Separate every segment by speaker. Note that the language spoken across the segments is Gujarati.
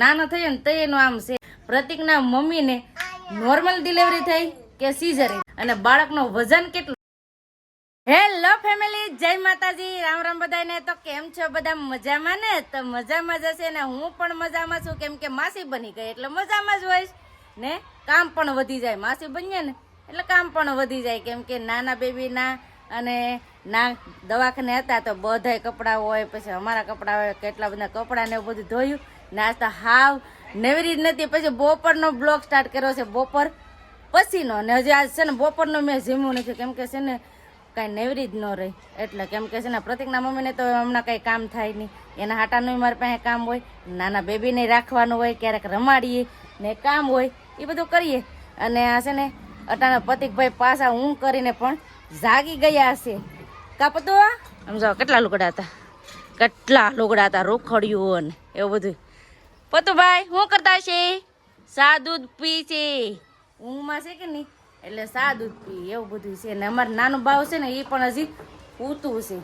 Speaker 1: નાનો થયો ને તો એનું આમ છે. પ્રતિકના મમ્મીને નોર્મલ ડિલિવરી થઈ કે સીઝરી અને બાળકનો વજન કેટલું. હેલો ફેમિલી, જય માતાજી, રામ રામ બધાને. તો કેમ છો બધા? મજામાં ને? તો મજામાં જ હશે ને. હું પણ મજામાં છું, કેમ કે માસી બની ગઈ એટલે મજામાં જ હોય ને. કામ પણ વધી જાય, માસી બનીએ ને એટલે કામ પણ વધી જાય, કેમ કે નાના બેબીના અને ના દવાખાને હતા તો બધાય કપડાં હોય, પછી અમારા કપડાં હોય, કેટલા બધા કપડાં ને એવું બધું ધોયું ને. આજ તો હાવ નેવરી જ નથી. પછી બપોરનો બ્લોગ સ્ટાર્ટ કર્યો છે, બપોર પછીનો. ને હજી આજ છે ને બપોરનો મેં જીમવું નથી, કેમ કે છે ને કાંઈ નેવરી જ ન રહી એટલે. કેમ કે છે ને પ્રતિકના મમ્મીને તો હમણાં કંઈ કામ થાય નહીં, એના હાટાનું મારી પાસે કામ હોય, નાના બેબીને રાખવાનું હોય, ક્યારેક રમાડીએ ને કામ હોય, એ બધું કરીએ. અને આ છે ને અટાણા પતિકભાઈ પાછા હું કરીને પણ જાગી ગયા હશે. કાપતો સમજાવો કેટલા લુગડા હતા, કેટલા લુગડા હતા, રોખડ્યું ને એવું બધું. પતુભાઈ શું કરતા છે? સા દૂધ પી છે, ઊંઘમાં છે કે નહીં એટલે સા દૂધ પી, એવું બધું છે. ને અમારું નાનું બાવ છે ને એ પણ હજી પૂતું છે.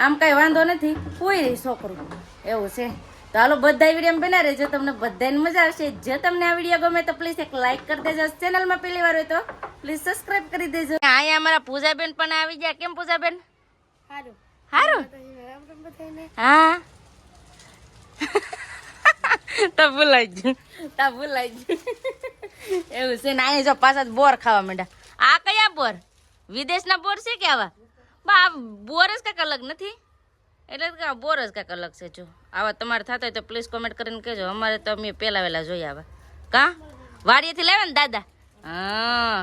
Speaker 1: આમ કાંઈ વાંધો નથી, કોઈ રહી છોકરું એવું છે. તો હાલો બધા વિડીયો બના રહેજો, તમને બધાને મજા આવશે. જો તમને આ વિડીયો ગમે તો પ્લીઝ એક લાઈક કરી દેજો. ચેનલમાં પહેલી વાર હોય તો પ્લીઝ સબસ્ક્રાઇબ કરી દેજો. અહીંયા અમારા પૂજાબેન પણ આવી ગયા. કેમ પૂજાબેન? સારું સારું. હા તા ભૂલાઈ ગયું, તા ભૂલાઈ ગયું એવું છે ને. અહીંયા જો પાછા બોર ખાવા માંડ્યા. આ કયા બોર? વિદેશના બોર છે કે આવા? બા બોર જ કાંઈક અલગ નથી, એટલે બોર જ કાંઈક અલગ છે. જો આવા તમારે થતા હોય તો પ્લીઝ કોમેન્ટ કરીને કહેજો. અમારે તો અમે પહેલા વહેલા જોઈ આવા. કાં વાડીએથી લાવ્યા ને દાદા? હા,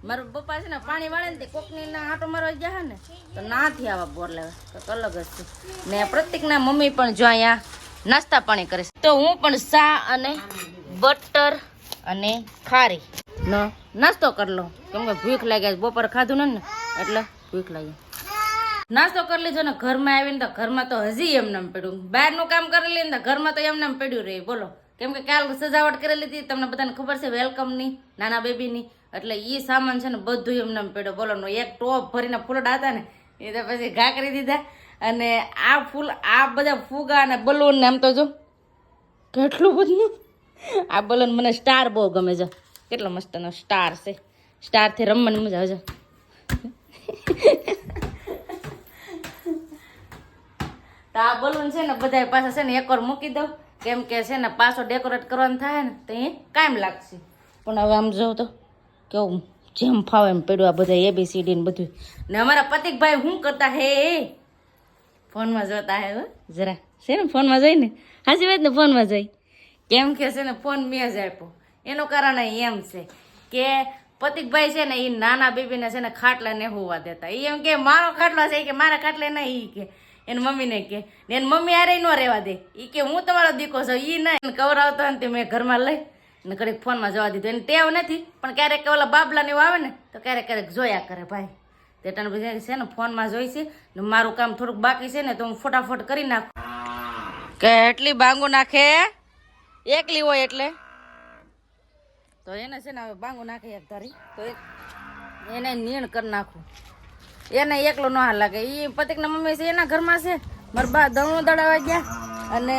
Speaker 1: મારો પપ્પા છે ને પાણી વાળે ને કોકની ના આંટો મારવા ગયા ને તો નાથી આવા બોર લાવ્યા, તો અલગ જ છે. ને પ્રતિકના મમ્મી પણ જો અહીંયા નાસ્તા પાણી કરે છે. તો હું પણ ચા અને બટર અને ખારી નો નાસ્તો કરી લઉં, કેમ કે ભૂખ લાગ્યા. બપોર ખાધું ને એટલે ભૂખ લાગી. નાસ્તો કરી લીધો ને ઘરમાં આવીને તો ઘરમાં તો હજી એમને પડ્યું. બહારનું કામ કરી લઈને તો ઘરમાં તો એમને પડ્યું રહે. બોલો, કેમ કે કાલ સજાવટ કરેલી હતી, તમને બધાને ખબર છે, વેલકમની નાના બેબીની. એટલે એ સામાન છે ને બધું એમને પડ્યો. બોલો, એક ટોપ ભરીને ફૂલડા હતા ને એ તો પછી ઘા કરી દીધા. અને આ ફૂલ, આ બધા ફુગા અને બલૂન ને આમ તો જો કેટલું બધું. આ બલૂન મને સ્ટાર બહુ ગમે છે, કેટલો મસ્તનો સ્ટાર છે. સ્ટારથી રમવાની મજા આવે છે. તો આ બલૂન છે ને બધા પાછા છે ને એકવાર મૂકી દઉં, કેમ કે છે ને પાછો ડેકોરેટ કરવાનું થાય ને તો એ કાયમ લાગશે. પણ હવે આમ જોઉં તો કેવું જેમ ફાવે એમ પડ્યું આ બધા ABCD ને બધું. ને અમારા પતિકભાઈ શું કરતા હે? ફોનમાં જોતા હે જરા છે ને, ફોનમાં જોઈ ને હાજી વાત ને ફોનમાં જોઈ. કેમ કે છે ને ફોન મેં જ આપ્યો, એનું કારણ એમ છે કે પતિકભાઈ છે ને એ નાના બેબીને છે ને ખાટલા ને હોવા દેતા. એ એમ કે મારો ખાટલો છે કે મારા ખાટલે નહીં, કે એની મમ્મીને કે એની મમ્મી આરે ન રહેવા દે. એ કે હું તમારો દીકો છું, એ નહીં કવરાવતો ને તે મેં ઘરમાં લઈ ને ઘડીક ફોનમાં જોવા દીધું. એને ટેવ નથી, પણ ક્યારેક ઓલા બાબલા ને એવું આવે ને તો ક્યારેક ક્યારેક જોયા કરે ભાઈ. તે તને બધા છે ને ફોનમાં જોઈ છે ને મારું કામ થોડુંક બાકી છે ને તો હું ફટાફટ કરી નાખું. કેટલી બાંગુ નાખે એકલી હોય એટલે. તો એને છે ને હવે બાંગુ નાખે એક ધારી તો એને નીણ કરી નાખું. એને એકલો ન હાલ લાગે. એ પતિકના મમ્મી છે એના ઘરમાં છે, મારા બા દણું દડાવા ગયા અને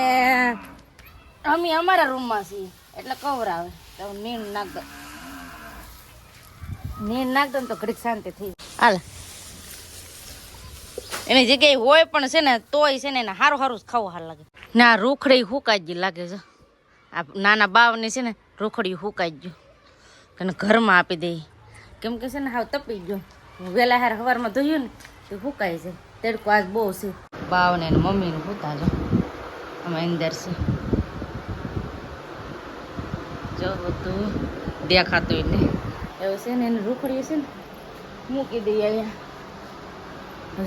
Speaker 1: અમે અમારા રૂમમાં છીએ એટલે કવર આવે તો નીણ નાખ દો. નીણ નાખ દો ને તો ઘડીક શાંતિ થઈ હાલ. એની જગ્યાએ હોય પણ છે ને તોય છે ને એને સારું સારું જ ખાવું હાલ લાગે. ને આ રૂખડી હુકાઈ ગઈ લાગે છે. આ નાના બાવની છે ને રૂખડી હુકાઈ ગયું, અને ઘરમાં આપી દઈ, કેમ કે છે ને હાવ તપી ગયો. વહેલા હાર સવારમાં ધોયું ને તો હુકાઈ જાય. તડકો આજ બહુ છે. બાવને મમ્મીને હુતા જો અમે અંદર છે જો બધું દેખાતું ને એવું છે ને. એને રૂખડી છે ને મૂકી દઈએ અહીંયા,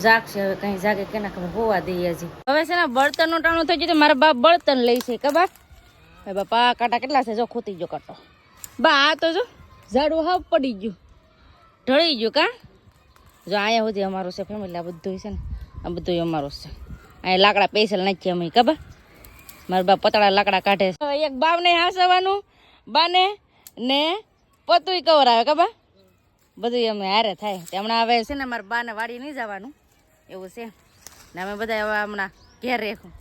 Speaker 1: જાગશે હવે કઈ જાગે કેના ખબર, હોવા દઈએ હજી. હવે છે ને બળતણનું ટાણું થઈ ગયું. મારા બાપ બળતણ લઈ છે કે બા? બાપા કાંટા કેટલા છે જો, ખૂતી ગયો કાંટો. બા આ તો જો ઝાડું હાવ પડી ગયું, ઢળી ગયું. કા જો અહીંયા સુધી અમારું છે ફેમિલી. આ બધું છે ને આ બધું અમારું છે. અહીંયા લાકડા પેસલ નાખીએ અમે કબા. મારા બા પતળા લાકડા કાઢે. એક બાવને હાસવાનું, બાને ને પતુંય કવર આવે કબા, બધું અમે હારે થાય. હમણાં હવે છે ને મારા બાને વાડી નહીં જવાનું એવું છે ને અમે બધા હવે હમણાં ઘેર રેખું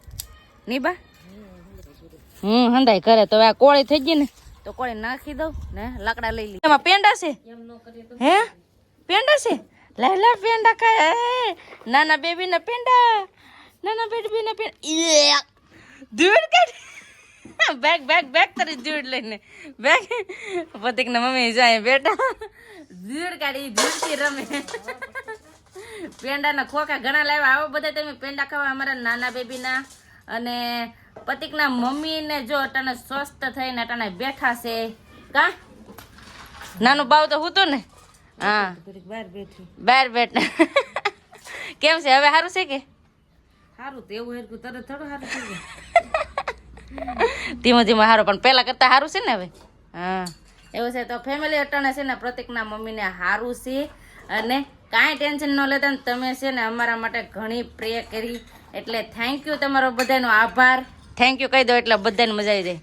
Speaker 1: નહીં બા. હંધાઈ કરે તો આ કોળી થઈ ગઈ ને તો કોળી નાખી દઉં ને લાકડા લઈ લઈ. એમાં પેંડા છે હે? પેંડા છે? લાવ લાવ પેંડા ખાય. નાના બેબી ના પેંડા, નાના બેબી ના પેંડા. ધૂળ કાઢ બેગ બેગ બેગ તારી ધૂળ લઈને બેગ. પતિક ના મમ્મી જાય બેટા ધૂળ કાઢી ધૂળથી રમે. પેંડાના ખોખા ઘણા લાવ્યા. આવો બધા તમે પેંડા ખાવા અમારા નાના બેબીના. અને પતિકના મમ્મી ને જો અટાણે સ્વસ્થ થઈને અટાણે બેઠા છે. કા નાનું બાવ તો હું તો ને હા બહાર બેઠા. કેમ છે હવે? સારું છે કે? સારું તો એવું હેરકું તરત થોડું સારું થઈ જાય. ધીમે ધીમે સારું પણ પેલા કરતા સારું છે ને હવે. હા એવું છે. તો ફેમિલી અટાણે છે ને પ્રતિકના મમ્મીને સારું છે અને કાંઈ ટેન્શન ન લેતા ને તમે છે ને અમારા માટે ઘણી પ્રે કરી એટલે થેન્ક યુ. તમારો બધાનો આભાર. થેન્ક યુ કહી દો એટલે બધાને મજા આવી જાય.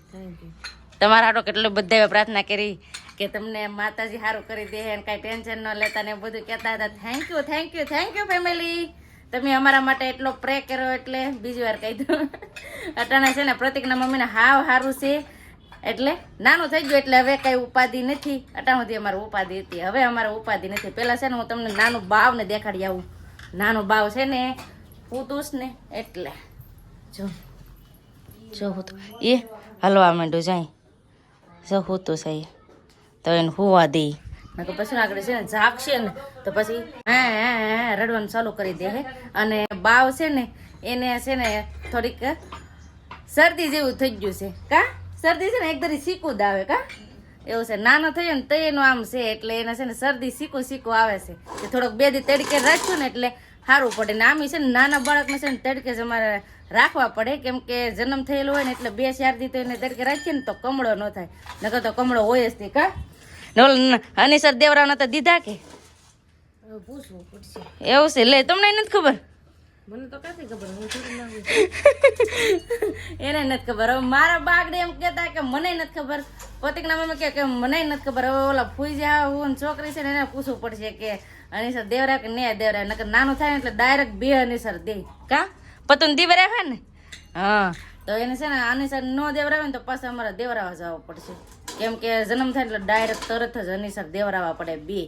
Speaker 1: તમારા હાટો કેટલો બધા પ્રાર્થના કરી કે તમને માતાજી સારું કરી દે અને કાંઈ ટેન્શન ન લેતા ને બધું કહેતા હતા. Thank you thank you thank you family. તમે અમારા માટે એટલો પ્રે કર્યો એટલે બીજી વાર કહી દઉં. અટાણે છે ને પ્રતિકના મમ્મીને હાવ સારું છે એટલે નાનું થઈ ગયું એટલે હવે કઈ ઉપાધિ નથી. અટાણુંથી અમારે ઉપાધિ હતી, હવે અમારે ઉપાધિ નથી. પેલા છે ને હું તમને નાનું બાવને દેખાડી આવું. નાનું બાવ છે ને પૂતુસ ને એટલે જો જો હું તો એ હલવા માંડું જાય જો હું તો સહી તો એને હોવા દે નકર પછી આગળ છે ને જાગશે ને તો પછી હા રડવાનું ચાલુ કરી દે હે. અને બાવ છે ને એને છે ને થોડીક શરદી જેવું થઈ ગયું છે. કા શરદી છે ને એકદમ શીકું જ આવે. કા એવું છે. નાનો થયો ને તો એનું આમ છે એટલે એને છે ને શરદી શીકું શીકું આવે છે. કે થોડોક બે દી તડકે રાખ્યું ને એટલે સારું પડે. ને આમી છે ને નાના બાળકને છે ને તડકે જ અમારે રાખવા પડે કેમ કે જન્મ થયેલો હોય ને એટલે 2-4 દી તો એને તડકે રાખીએ ને તો કમળો ન થાય. નકર તો કમળો હોય જ તે. કા અનિસર દેવરાના તો દીધા કે પૂછવું પડશે. એવું છે. લે તમને નથી ખબર? મને તો કાંથી ખબર. એને નથી ખબર. હવે મારા બાગડે એમ કહેતા કે મને નથી ખબર. પતિકના મમ્મી કે મને નથી ખબર. હવે ઓલા ફૂઈ જા હું છોકરી છે ને એને પૂછવું પડશે કે અનિસર દેવરા કે ને દેવરા. નકર નાનું થાય ને એટલે ડાયરેક્ટ 2 અનિસર દે. કા પતું દેવરા હે ને હા તો એને છે ને અનિસર નો દેવરાવે ને તો પાછા અમારે દેવરાવા જવું પડશે કેમ કે જન્મ થાય એટલે ડાયરેક્ટ તરત જ અનિસર દેવરાવા પડે 2.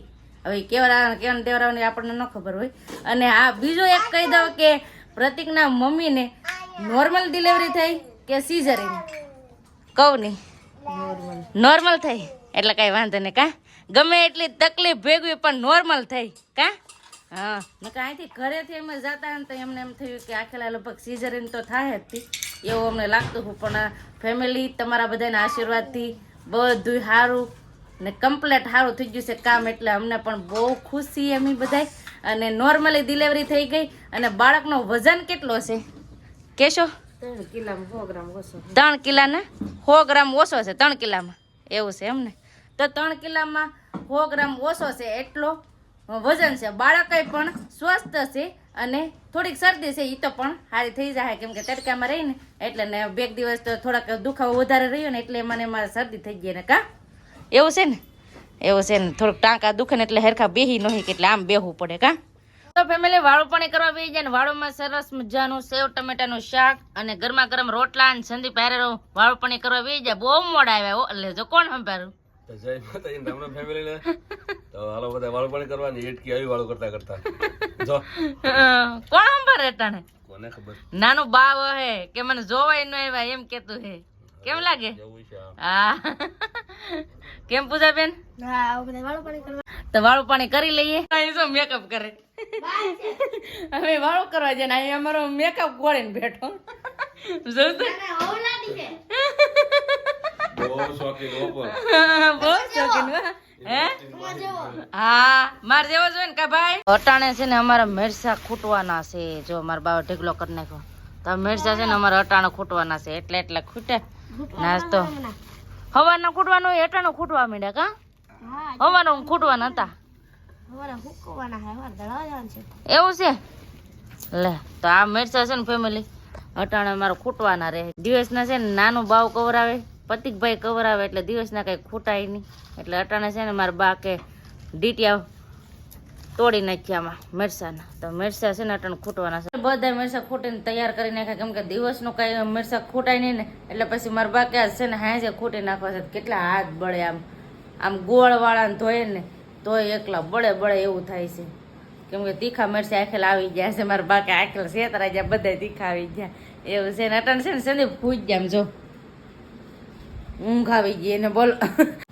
Speaker 1: હવે કેવા દેવરાવાની આપણને ન ખબર હોય. અને આ બીજું એક કહી દઉં કે પ્રતિકના મમ્મીને નોર્મલ ડિલિવરી થઈ કે સીઝરિન? કહું નહીં નોર્મલ થઈ એટલે કઈ વાંધો નહીં. કા ગમે એટલી તકલીફ ભેગવી પણ નોર્મલ થઈ. કા હા નકર અહીંથી ઘરેથી અમે જતા ને તો એમને એમ થયું કે આખેલા લગભગ સીઝરિન તો થાય જ એવું અમને લાગતું હતું. પણ ફેમિલી તમારા બધાના આશીર્વાદથી બધું સારું ને કમ્પ્લેટ સારું થઈ ગયું છે કામ એટલે અમને પણ બહુ ખુશ છીએ અમે બધા. અને નોર્મલી ડિલિવરી થઈ ગઈ. અને બાળકનો વજન કેટલો છે કેશો? 3 કિલામાં 100 ગ્રામ ઓછો. 3 કિલાના 100 ગ્રામ ઓછો છે. 3 કિલામાં એવું છે એમ ને? તો 3 કિલામાં 100 ગ્રામ ઓછો છે એટલો વજન છે. બાળક પણ સ્વસ્થ છે અને થોડીક શરદી છે એ તો પણ સારી થઈ જાય કેમ કે તડકામાં રહી ને એટલે ને 2 દિવસ તો થોડાક દુખાવો વધારે રહ્યો ને એટલે મને મારે શરદી થઈ ગઈ ને. કા એવું છે ને? એવું છે ને. થોડુંક ટાંકા દુખે ને એટલે હરખા બેહી નહીં એટલે આમ બેહવું પડે. કા તો ફેમિલી વાળું પાણી કરવા બેસી જાય ને વાળુમાં સરસ મજાનું સેવ ટમેટાનું શાક અને ગરમા ગરમ રોટલા અને સંદીપ હારે વાળું પાણી કરવા બેસી જાય. બહુ મોડા આવ્યા એટલે જો કોણ સંભાળ્યું?
Speaker 2: જય માતાજી નામના ફેમિલી ને તો હાલો બધા વાળું પાણી કરવાની એટકી આવી વાળું કરતા કરતા જો
Speaker 1: કોણ સંભાળે અટાણે?
Speaker 2: કોને ખબર.
Speaker 1: નાનું બાવ હે કે મને જોવાય ન આવ્યા એમ કેતું હે. કેમ લાગે? હા કેમ પૂજા બેન? તો વાળું પાણી કરી લઈએ. શું મેકઅપ કરે? હવે વાળું કરવા જાય ને અહીં અમારો મેકઅપ ગોળીને બેઠો બહુ શોખીન હે? હા મારે જેવો જોઈએ ને કા ભાઈ. અટાણે છે ને અમારા મેરસા ખૂટવાના છે. જો મારા બાવા ઢેગલો કરી નાખ્યો તો મેરસા છે ને અમારા અટાણે ખૂટવાના છે એટલે ખૂટે નાસ્તો હવારના ખૂટવાનું હોય અટાણે ખૂટવા માંડ્યા. કા હવારના ખૂટવાના હતા એવું છે? લે તો આ મેરસા છે ને ફેમિલી અટાણે મારે ખૂટવાના રહે. દિવસના છે ને નાનું બાવ કવરાવે પતિકભાઈ કવરાવે એટલે દિવસના કઈ ખૂટાય નહીં એટલે અટાણે છે ને મારા બા કે ડીટિયા તોડી નાખ્યા આમાં મરચાના. તો મરચા છે ને અટણ ખૂટવાના છે. બધા મરચા ખૂટીને તૈયાર કરી નાખ્યા, કેમ કે દિવસનું કાંઈ મરચા ખૂટાય નહીં ને, એટલે પછી મારા બાકી આજ છે ને હાંજે ખૂટી નાખવા છે. કેટલા હાથ બળે આમ ગોળવાળાને ધોયે ને તોય એકલા બળે એવું થાય છે, કેમ કે તીખા મરચા આખેલા આવી ગયા છે. મારા બાકી આખેલા શેતરા ગયા, બધા તીખા આવી ગયા એવું છે ને. અટણ છે ને સંદીપ ભૂજ ગયા આમ જો ઊંઘ આવી ગઈ એને બોલ.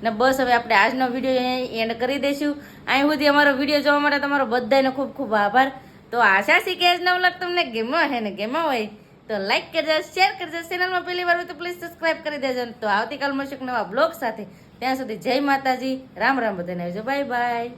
Speaker 1: ને બસ હવે આપણે આજનો વિડીયો એન્ડ કરી દઈશું. અહીં સુધી અમારો વિડીયો જોવા માટે તમારો બધાને ખૂબ ખૂબ આભાર. તો આશા છે કે આજનો વ્લોગ તમને ગમ્યો હે ને ગમ્યો હોય તો લાઈક કરજો, શેર કરજો. ચેનલમાં પહેલી વાર હોય તો પ્લીઝ સબસ્ક્રાઈબ કરી દેજો. તો આવતીકાલ મળશું એક નવા બ્લોગ સાથે. ત્યાં સુધી જય માતાજી, રામ રામ બધાને આવજો, બાય બાય.